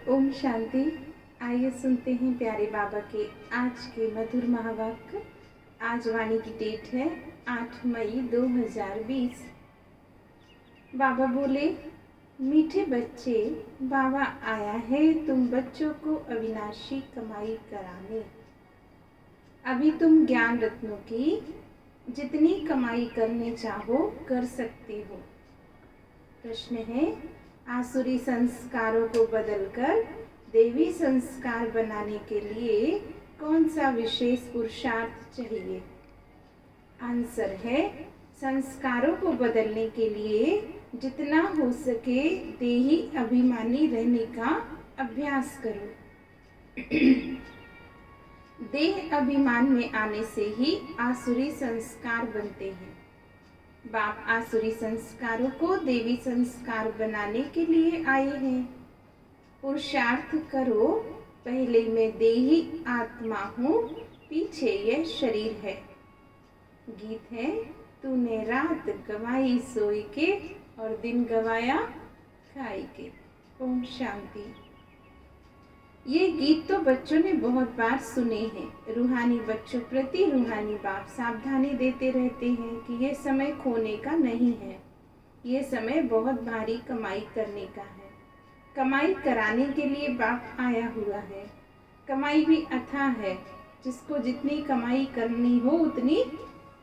ओम शांति। आइए सुनते हैं प्यारे बाबा के आज के मधुर महावाक्य। आज वाणी की डेट है 8 मई 2020। बाबा बोले, मीठे बच्चे, बाबा आया है तुम बच्चों को अविनाशी कमाई कराने। अभी तुम ज्ञान रत्नों की जितनी कमाई करने चाहो कर सकते हो। प्रश्न है, आसुरी संस्कारों को बदलकर देवी संस्कार बनाने के लिए कौन सा विशेष पुरुषार्थ चाहिए? आंसर है, संस्कारों को बदलने के लिए जितना हो सके देही अभिमानी रहने का अभ्यास करो। देह अभिमान में आने से ही आसुरी संस्कार बनते हैं। बाप आसुरी संस्कारों को देवी संस्कार बनाने के लिए आए हैं। पुरुषार्थ करो, पहले मैं देही आत्मा हूँ, पीछे यह शरीर है। गीत है, तूने रात गवाई सोई के और दिन गवाया खाई के। ओम शांति। ये गीत तो बच्चों ने बहुत बार सुने हैं। रूहानी बच्चों प्रति रूहानी बाप सावधानी देते रहते हैं कि ये समय खोने का नहीं है, ये समय बहुत भारी कमाई करने का है। कमाई कराने के लिए बाप आया हुआ है। कमाई भी अथाह है, जिसको जितनी कमाई करनी हो उतनी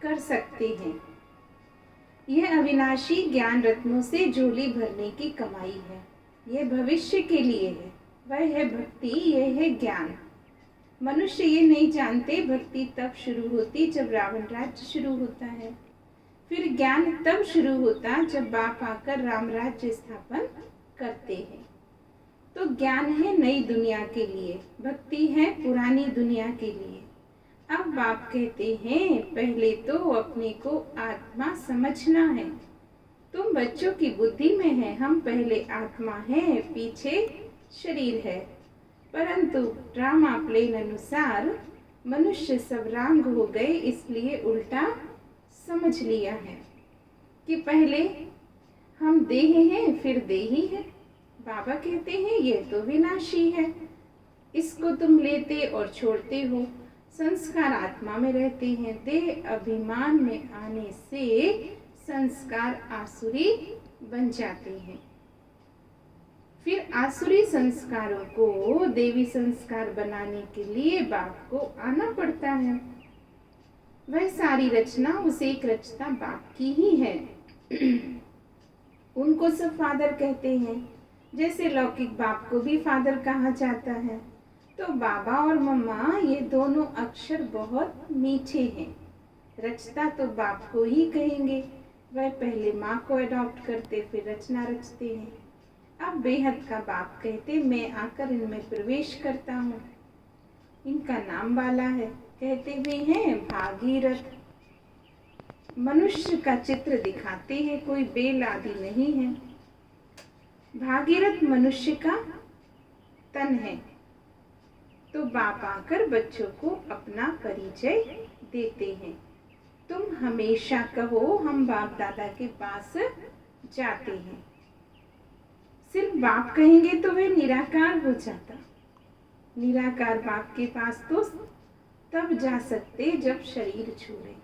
कर सकते हैं। यह अविनाशी ज्ञान रत्नों से झोली भरने की कमाई है। यह भविष्य के लिए है। वह है भक्ति, यह है ज्ञान। मनुष्य ये नहीं जानते भक्ति तब शुरू होती जब रावण राज्य शुरू होता है, फिर ज्ञान तब शुरू होता जब बाप आकर राम राज्य स्थापन करते हैं। तो ज्ञान है नई दुनिया के लिए, भक्ति है पुरानी दुनिया के लिए। अब बाप कहते हैं, पहले तो अपने को आत्मा समझना है। तुम बच्चों की बुद्धि में है, हम पहले आत्मा हैं, पीछे शरीर है। परंतु ड्रामा प्लेन अनुसार मनुष्य सब रांग हो गए, इसलिए उल्टा समझ लिया है कि पहले हम देह हैं फिर देही है। बाबा कहते हैं ये तो विनाशी है, इसको तुम लेते और छोड़ते हो। संस्कार आत्मा में रहते हैं। देह अभिमान में आने से संस्कार आसुरी बन जाते हैं। फिर आसुरी संस्कारों को देवी संस्कार बनाने के लिए बाप को आना पड़ता है। वह सारी रचना उस एक रचना बाप की ही है। उनको सब फादर कहते हैं, जैसे लौकिक बाप को भी फादर कहा जाता है। तो बाबा और मम्मा ये दोनों अक्षर बहुत मीठे हैं। रचता तो बाप को ही कहेंगे। वह पहले माँ को अडॉप्ट करते फिर रचना रचते हैं। अब बेहद का बाप कहते, मैं आकर इनमें प्रवेश करता हूँ। इनका नाम बाला है, कहते भी हैं भागीरथ। मनुष्य का चित्र दिखाते हैं, कोई बेल आदि नहीं है। भागीरथ मनुष्य का तन है। तो बाप आकर बच्चों को अपना परिचय देते हैं। तुम हमेशा कहो हम बाप दादा के पास जाते हैं। सिर्फ बाप कहेंगे तो वह निराकार हो जाता। निराकार बाप के पास तो तब जा सकते जब शरीर छोड़े।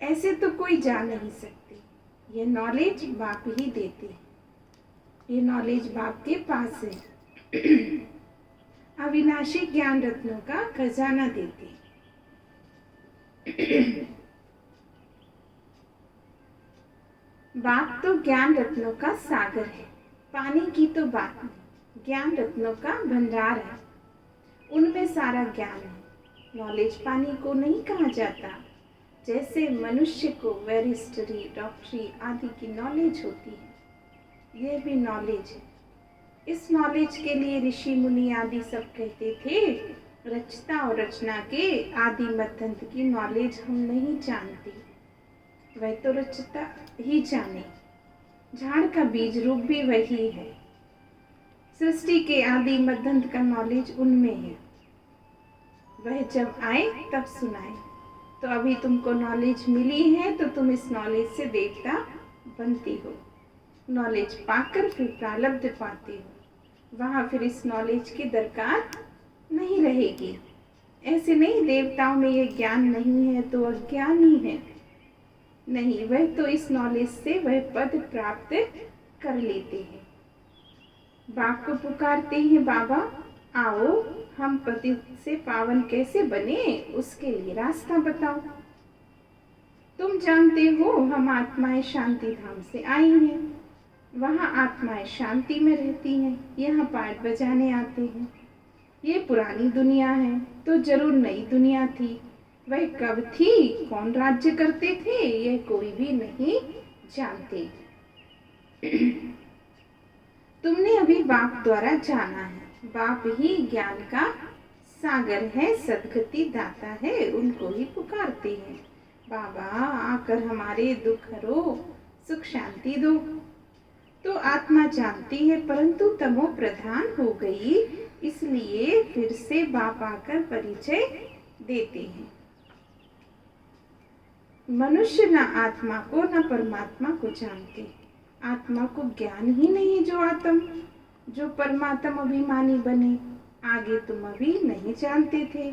ऐसे तो कोई जा नहीं सकते। ये नॉलेज बाप ही देते हैं। ये नॉलेज बाप के पास है। अविनाशी ज्ञान रत्नों का खजाना देते। बाप तो ज्ञान रत्नों का सागर है, पानी की तो बात नहीं। ज्ञान रत्नों का भंडार है, उनमें सारा ज्ञान है। नॉलेज पानी को नहीं कहा जाता। जैसे मनुष्य को वेरिस्टरी, डॉक्टरी आदि की नॉलेज होती है, यह भी नॉलेज है। इस नॉलेज के लिए ऋषि मुनि आदि सब कहते थे, रचता और रचना के आदि मध्यंत की नॉलेज हम नहीं जानते, वह तो रचता ही जाने। झाड़ का बीज रूप भी वही है। सृष्टि के आदि मध्यंत का नॉलेज उनमें है। वह जब आए तब सुनाए। तो अभी तुमको नॉलेज मिली है तो तुम इस नॉलेज से देवता बनती हो। नॉलेज पाकर फिर प्रारब्ध पाते हो, वहाँ फिर इस नॉलेज की दरकार नहीं रहेगी। ऐसे नहीं देवताओं में ये ज्ञान नहीं है तो अज्ञानी है, नहीं, वह तो इस नॉलेज से वह पद प्राप्त कर लेते हैं। बाप को पुकारते हैं, बाबा आओ हम पतित से पावन कैसे बने, उसके लिए रास्ता बताओ। तुम जानते हो हम आत्माएं शांति धाम से आई हैं, वहाँ आत्माएं शांति में रहती हैं, यहाँ पाठ बजाने आते हैं। ये पुरानी दुनिया है तो जरूर नई दुनिया थी, वह कब थी, कौन राज्य करते थे, यह कोई भी नहीं जानते। तुमने अभी बाप द्वारा जाना है, बाप ही ज्ञान का सागर है, सद्गति दाता है, उनको ही पुकारते हैं, बाबा आकर हमारे दुख हरो, सुख शांति दो। तो आत्मा जानती है परंतु तमो प्रधान हो गई, इसलिए फिर से बाप आकर परिचय देते हैं। मनुष्य न आत्मा को न परमात्मा को जानते, आत्मा को ज्ञान ही नहीं जो आत्म, जो परमात्म अभिमानी बने। आगे तुम अभी नहीं जानते थे,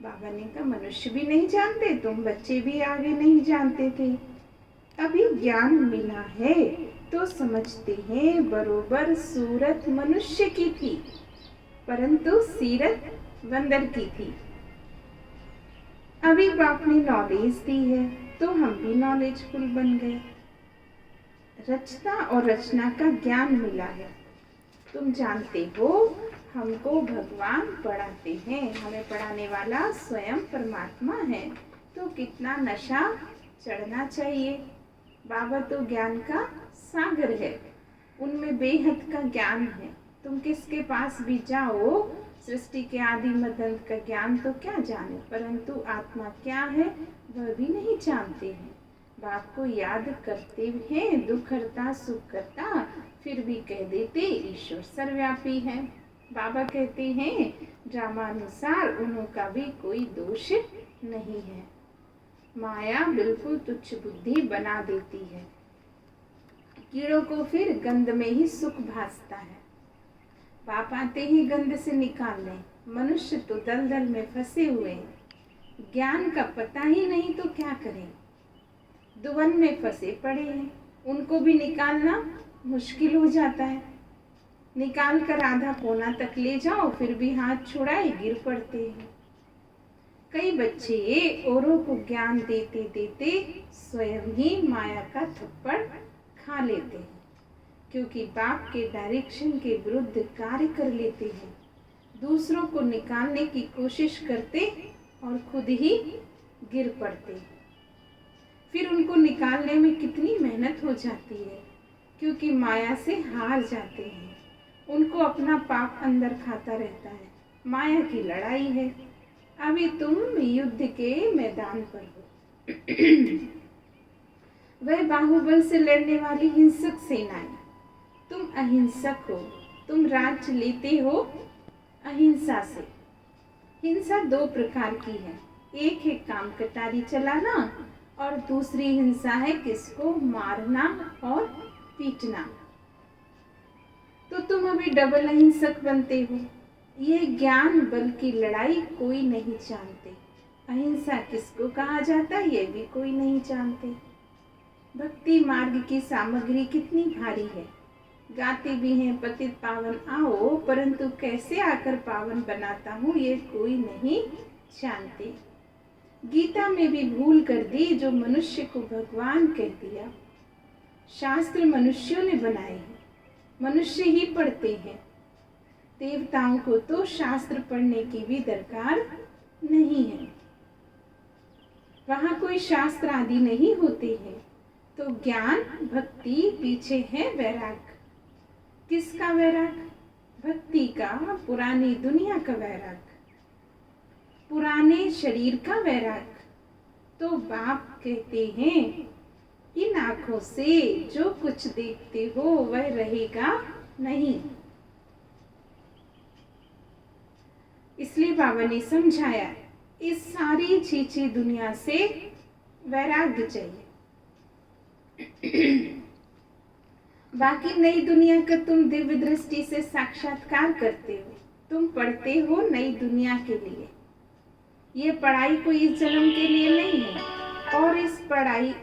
बाबा ने कहा मनुष्य भी नहीं जानते, तुम बच्चे भी आगे नहीं जानते थे, अभी ज्ञान मिला है तो समझते हैं बरोबर सूरत मनुष्य की थी परंतु सीरत बंदर की थी। अभी बाप ने नॉलेज दी है तो हम भी नॉलेजफुल बन गए, रचना और रचना का ज्ञान मिला है। तुम जानते हो हमको भगवान पढ़ाते हैं, हमें पढ़ाने वाला स्वयं परमात्मा है, तो कितना नशा चढ़ना चाहिए। बाबा तो ज्ञान का सागर है, उनमें बेहद का ज्ञान है। तुम किसके पास भी जाओ, सृष्टि के आदि मदंत का ज्ञान तो क्या जाने, परंतु आत्मा क्या है वह भी नहीं जानते हैं। बाप को याद करते हैं, दुख हरता सुख करता, फिर भी कह देते ईश्वर सर्वव्यापी है। बाबा कहते हैं ड्रामानुसार उनका भी कोई दोष नहीं है, माया बिल्कुल तुच्छ बुद्धि बना देती है। कीड़ों को फिर गंध में ही सुख भासता है, बाप आते ही गंध से निकालने। मनुष्य तो दलदल में फंसे हुए हैं, ज्ञान का पता ही नहीं तो क्या करें, दुवन में फंसे पड़े हैं, उनको भी निकालना मुश्किल हो जाता है। निकाल कर आधा कोना तक ले जाओ फिर भी हाथ छुड़ाए गिर पड़ते हैं। कई बच्चे औरों को ज्ञान देते देते स्वयं ही माया का थप्पड़ खा लेते हैं, क्योंकि बाप के डायरेक्शन के विरुद्ध कार्य कर लेते हैं, दूसरों को निकालने की कोशिश करते और खुद ही गिर पड़ते। फिर उनको निकालने में कितनी मेहनत हो जाती है, क्योंकि माया से हार जाते हैं, उनको अपना पाप अंदर खाता रहता है। माया की लड़ाई है, अभी तुम युद्ध के मैदान पर हो। वह बाहुबल से लड़ने वाली हिंसक सेनाएं, तुम अहिंसक हो, तुम राज्य लेते हो अहिंसा से। हिंसा दो प्रकार की है, एक है काम कटारी चलाना और दूसरी हिंसा है किसको मारना और पीटना। तो तुम अभी डबल अहिंसक बनते हो। ये ज्ञान बल की लड़ाई कोई नहीं जानते, अहिंसा किसको कहा जाता है ये भी कोई नहीं जानते। भक्ति मार्ग की सामग्री कितनी भारी है, गाते भी हैं पतित पावन आओ, परंतु कैसे आकर पावन बनाता हूँ ये कोई नहीं जानते। गीता में भी भूल कर दी, जो मनुष्य को भगवान कह दिया। शास्त्र मनुष्यों ने बनाए हैं, मनुष्य ही पढ़ते हैं। देवताओं को तो शास्त्र पढ़ने की भी दरकार नहीं है, वहाँ कोई शास्त्र आदि नहीं होते हैं। तो ज्ञान भक्ति पीछे है वैराग। किसका वैराग? भक्ति का, पुरानी दुनिया का वैराग, पुराने शरीर का वैराग। तो बाप कहते हैं इन आंखों से जो कुछ देखते हो वह रहेगा नहीं। इसलिए बाबा ने समझाया इस सारी चीची दुनिया से वैराग्य चाहिए। बाकी नई दुनिया का तुम दिव्य दृष्टि से साक्षात्कार करते हो। तुम पढ़ते हो नई दुनिया के लिए। ये पढ़ाई कोई इस जन्म के लिए नहीं है, और इस पढ़ाई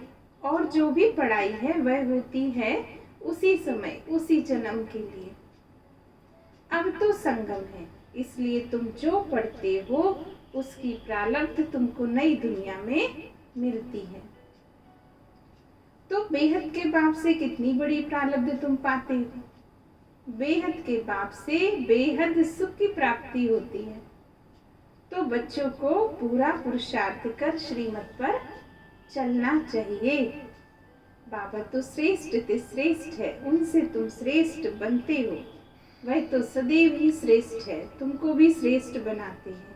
और जो भी पढ़ाई है वह होती है उसी समय उसी जन्म के लिए। अब तो संगम है, इसलिए तुम जो पढ़ते हो उसकी प्रारब्ध तुमको नई दुनिया में मिलती है। तो बेहद के बाप से कितनी बड़ी प्रारब्ध तुम पाते हो। बेहद के बाप से बेहद सुख की प्राप्ति होती है। तो बच्चों को पूरा पुरुषार्थ कर श्रीमत पर चलना चाहिए। बाबा तो श्रेष्ठ ते श्रेष्ठ है, उनसे तुम श्रेष्ठ बनते हो। वह तो सदैव ही श्रेष्ठ है, तुमको भी श्रेष्ठ बनाते हैं।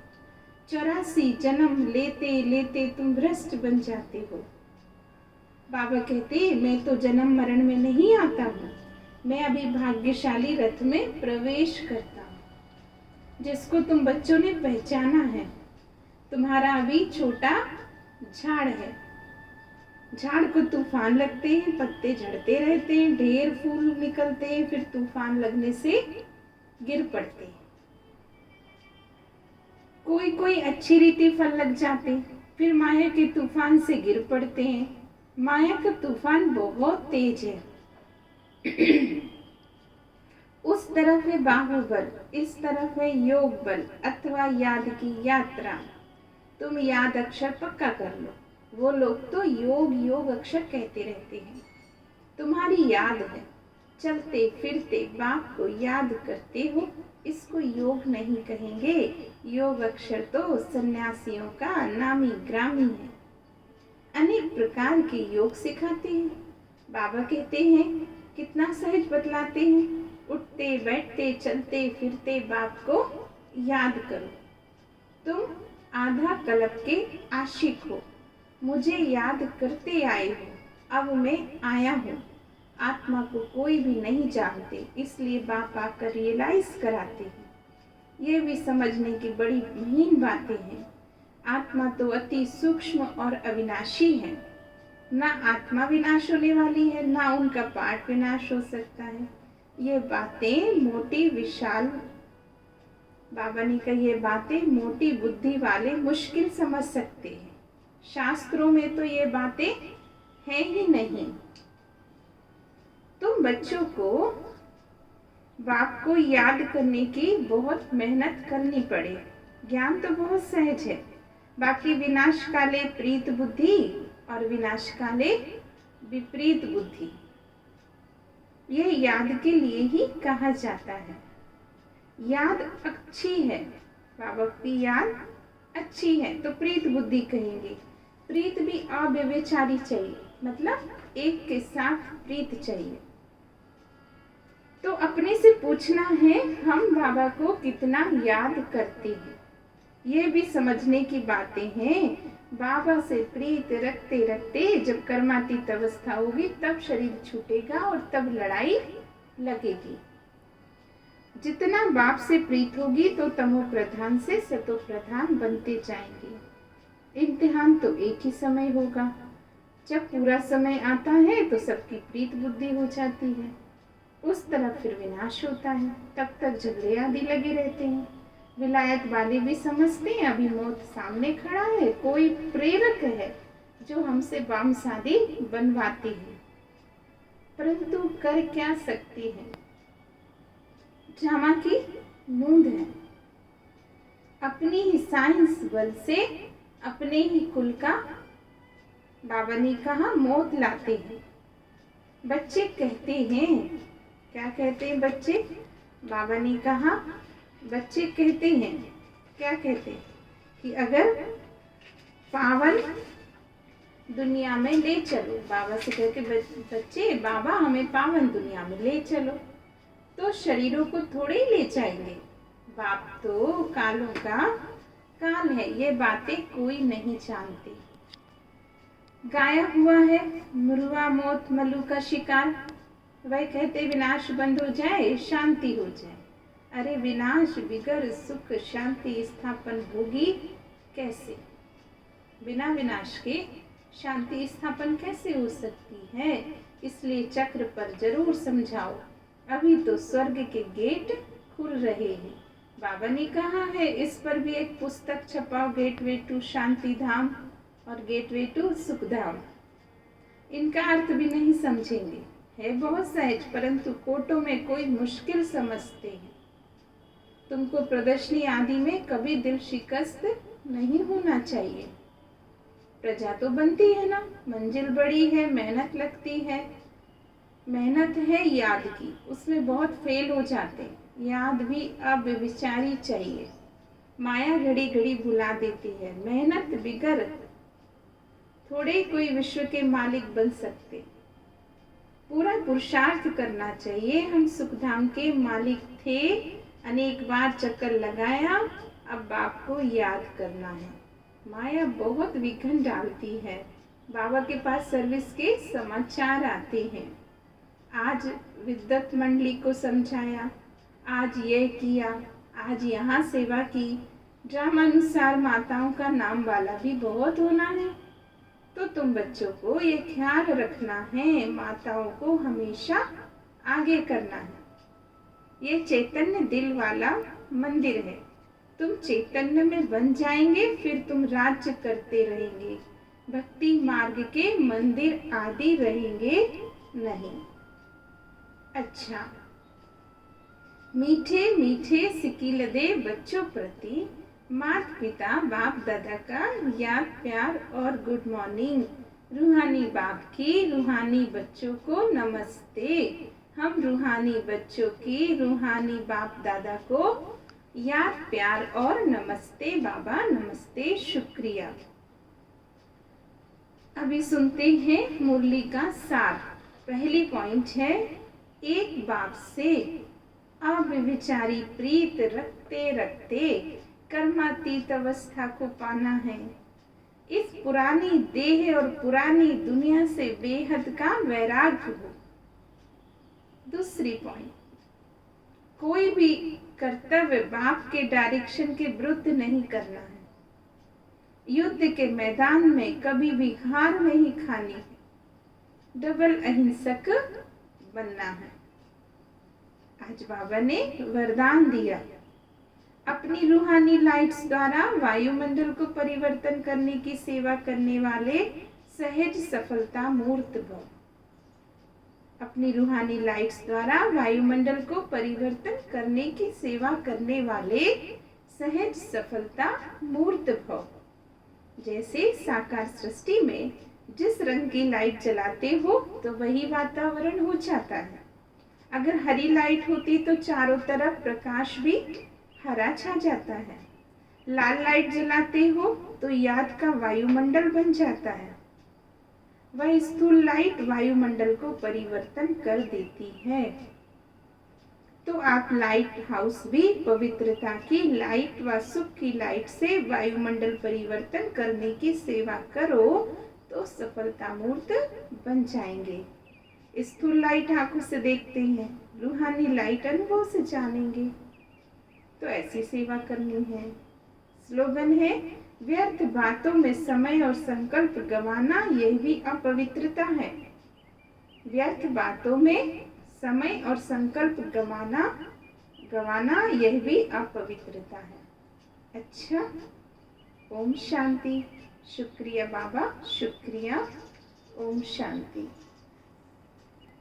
84 जन्म लेते लेते तुम भ्रष्ट बन जाते हो। बाबा कहते मैं तो जन्म मरण में नहीं आता हूँ, मैं अभी भाग्यशाली रथ में प्रवेश करता हूँ। जिसको तुम बच्चों ने पहचाना है, तुम्हारा अभी छोटा झाड़ है। झाड़ को तूफान लगते हैं, पत्ते झड़ते रहते हैं, ढेर फूल निकलते हैं, फिर तूफान लगने से गिर पड़ते हैं। कोई कोई अच्छी रीति फल लग जाते, फिर माया के तूफान से गिर पड़ते हैं। माया का तूफान बहुत तेज है। उस तरफ है बाहुबल, इस तरफ है योग बल अथवा याद की यात्रा। तुम याद अक्षर पक्का कर लो। वो लोग तो योग योग अक्षर कहते रहते हैं। तुम्हारी याद है, चलते फिरते बाप को याद करते हो, इसको योग नहीं कहेंगे। योग अक्षर तो सन्यासियों का नामी ग्रामी है। अनेक प्रकार के योग सिखाते हैं। बाबा कहते हैं कितना सहज बतलाते हैं। उठते बैठते चलते फिरते बाप को याद करो। तुम आधा कल्प के आशिक हो, मुझे याद करते आए हो। अब मैं आया हूँ। आत्मा को कोई भी नहीं जानते, इसलिए बाप आकर रियलाइज कराते हैं। ये भी समझने की बड़ी महीन बातें हैं। आत्मा तो अति सूक्ष्म और अविनाशी है। ना आत्मा विनाश होने वाली है, ना उनका पार्ट विनाश हो सकता है। ये बातें मोटी विशाल, बाबा ने कहा ये बातें मोटी बुद्धि वाले मुश्किल समझ सकते हैं। शास्त्रों में तो ये बातें हैं ही नहीं। तुम बच्चों को बाप को याद करने की बहुत मेहनत करनी पड़े। ज्ञान तो बहुत सहज है, बाकी विनाश काले प्रीत बुद्धि और विनाश काले विपरीत बुद्धि, ये याद के लिए ही कहा जाता है। याद अच्छी है, बाबा की याद अच्छी है तो प्रीत बुद्धि कहेंगे। प्रीत भी अव्यभिचारी चाहिए, मतलब एक के साथ प्रीत चाहिए। तो अपने से पूछना है हम बाबा को कितना याद करते हैं। ये भी समझने की बातें हैं। बाबा से प्रीत रखते रखते जब कर्मातीत अवस्था होगी तब शरीर छूटेगा और तब लड़ाई लगेगी। जितना बाप से प्रीत होगी तो तमो प्रधान से सतो प्रधान बनते जाएंगे। इम्तिहान तो एक ही समय होगा। जब पूरा समय आता है तो सबकी प्रीत बुद्धि हो जाती है, उस तरफ फिर विनाश होता है। तब तक झगड़े आदि लगे रहते हैं। विलायत वाले भी समझते हैं अभी मौत सामने खड़ा है, कोई प्रेरक है जो हमसे बाम शादी बनवाती है, परंतु कर क्या सकती है। जामा की मूंद है। अपनी ही साइंस बल से अपने ही कुल का, बाबा ने कहा, मौत लाते हैं। बच्चे कहते हैं, क्या कहते हैं बच्चे? बाबा ने कहा बच्चे कहते हैं, क्या कहते हैं कि अगर पावन दुनिया में ले चलो, बाबा से कहते बच्चे बाबा हमें पावन दुनिया में ले चलो, तो शरीरों को थोड़े ही ले जाएंगे। बाप तो कालों का काल है, ये बातें कोई नहीं जानती। गाया हुआ है मुरुआ मौत मल्लू का शिकार, वह कहते विनाश बंद हो जाए शांति हो जाए। अरे विनाश बिगर सुख शांति स्थापन होगी कैसे? बिना विनाश के शांति स्थापन कैसे हो सकती है? इसलिए चक्र पर जरूर समझाओ, अभी तो स्वर्ग के गेट खुल रहे हैं। बाबा ने कहा है इस पर भी एक पुस्तक छपाओ, गेटवे टू शांति धाम और गेटवे टू सुख धाम। इनका अर्थ भी नहीं समझेंगे, है बहुत सहज, परंतु कोटों में कोई मुश्किल समझते हैं। तुमको प्रदर्शनी आदि में कभी दिल शिकस्त नहीं होना चाहिए। प्रजा तो बनती है ना, मंजिल बड़ी है, मेहनत लगती है। मेहनत है याद की, उसमें बहुत फेल हो जाते। याद भी अब विचारी चाहिए। माया घड़ी घड़ी भुला देती है। मेहनत बिगर थोड़े कोई विश्व के मालिक बन सकते। पूरा पुरुषार्थ करना चाहिए। हम सुखधाम के मालिक थे, अनेक बार चक्कर लगाया, अब बाप को याद करना है। माया बहुत विघ्न डालती है। बाबा के पास सर्विस के समाचार आते हैं। आज विद्वत मंडली को समझाया, आज ये किया, आज यहाँ सेवा की। ड्रामानुसार माताओं का नाम वाला भी बहुत होना है। तो तुम बच्चों को ये ख्याल रखना है, माताओं को हमेशा आगे करना है। ये चैतन्य दिल वाला मंदिर है। तुम चैतन्य में बन जाएंगे, फिर तुम राज्य करते रहेंगे। भक्ति मार्ग के मंदिर आदि रहेंगे नहीं। अच्छा, मीठे मीठे सिकील दे बच्चों प्रति माता पिता बाप दादा का याद प्यार और गुड मॉर्निंग। रूहानी बाप की रूहानी बच्चों को नमस्ते। हम रूहानी बच्चों की रूहानी बाप दादा को याद प्यार और नमस्ते बाबा, नमस्ते, शुक्रिया। अभी सुनते हैं मुरली का सार। पहली पॉइंट है, एक बाप से अव्यभिचारी प्रीत रखते रखते कर्मातीत अवस्था को पाना है। इस पुरानी देह और पुरानी दुनिया से बेहद का वैराग्य हो। दूसरी पॉइंट, कोई भी कर्तव्य बाप के डायरेक्शन के विरुद्ध नहीं करना है। युद्ध के मैदान में कभी भी हार नहीं खानी है। डबल अहिंसक बनना है। आज बाबा ने वरदान दिया, अपनी रूहानी लाइट्स द्वारा वायुमंडल को परिवर्तन करने की सेवा करने वाले सहज सफलता मूर्त भव। अपनी रूहानी लाइट्स द्वारा वायुमंडल को परिवर्तन करने की सेवा करने वाले सहज सफलता मूर्त भव। जैसे साकार सृष्टि में जिस रंग की लाइट जलाते हो तो वही वातावरण हो जाता है। अगर हरी लाइट होती तो चारों तरफ प्रकाश भी हरा छा जाता है। लाल लाइट जलाते हो तो याद का वायुमंडल बन जाता है। वह स्थूल लाइट वायुमंडल को परिवर्तन कर देती है। तो आप लाइट हाउस भी पवित्रता की लाइट व सुख की लाइट से वायुमंडल परिवर्तन करने की सेवा करो तो सफलता मूर्त बन जाएंगे। स्थूल लाइट आंखों से देखते हैं, रूहानी लाइट अनुभव से जानेंगे। तो ऐसी सेवा करनी है। स्लोगन है, व्यर्थ बातों में समय और संकल्प गंवाना यह भी अपवित्रता है। व्यर्थ बातों में समय और संकल्प गंवाना यह भी अपवित्रता है। अच्छा, ओम शांति। शुक्रिया बाबा, शुक्रिया। ओम शांति।